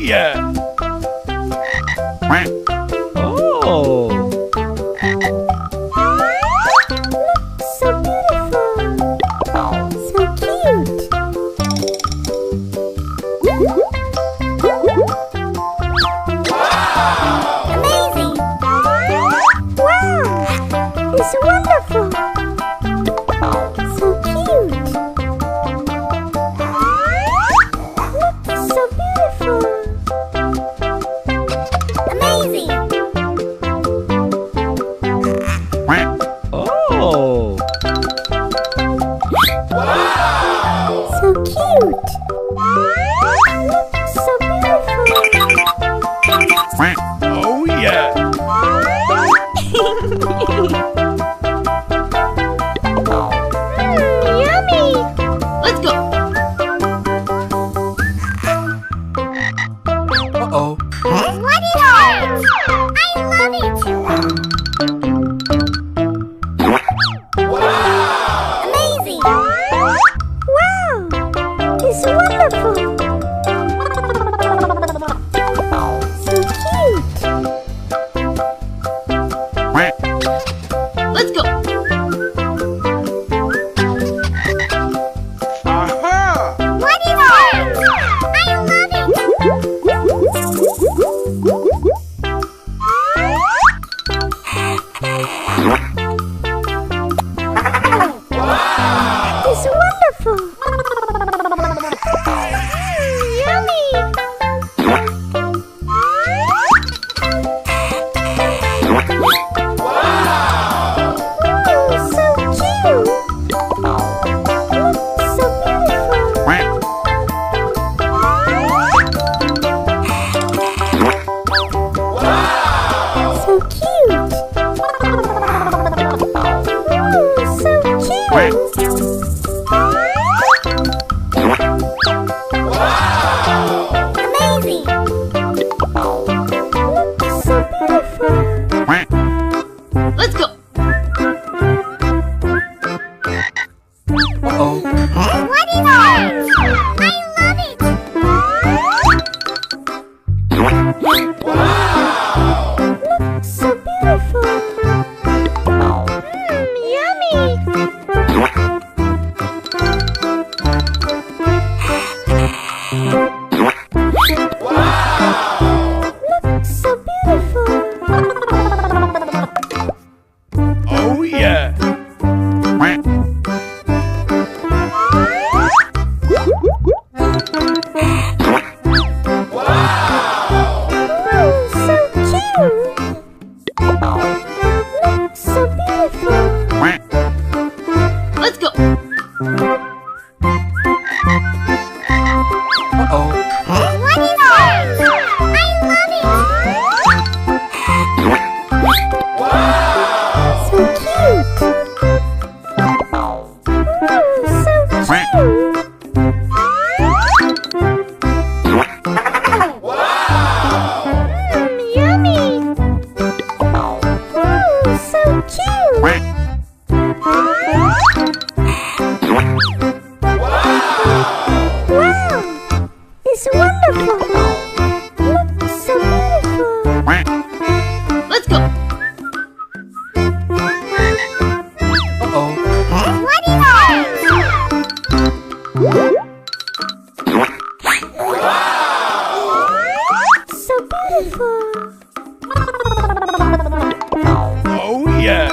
yeah! Oh! So beautiful! So cute! Amazing! Wow! It's wonderful! So cute! Look, so beautiful! Amazing! Oh! So cute! Look, so beautiful! Oh yeah! Yummy! Let's go. Uh-oh. What is that? I love it! Amazing! Wow! It's wonderful! So cute! Let's go. What is that? I love it! It's wonderful! Yummy! Ooh, so cute! So beautiful! So cute! Ooh, so cute! Amazing! Look, so beautiful! Let's go. Uh-oh. What is that? I love it! Look, so beautiful! Yummy! Look, so beautiful! Oh yeah! Ooh, so cute! Look, so beautiful! Let's go. Uh-oh. What is that? I love it! So cute! Ooh, so cute! Yummy! Ooh, so cute! Wow! It's wonderful! Look, so beautiful! Let's go. Uh-oh. What is that? So beautiful! Oh yeah!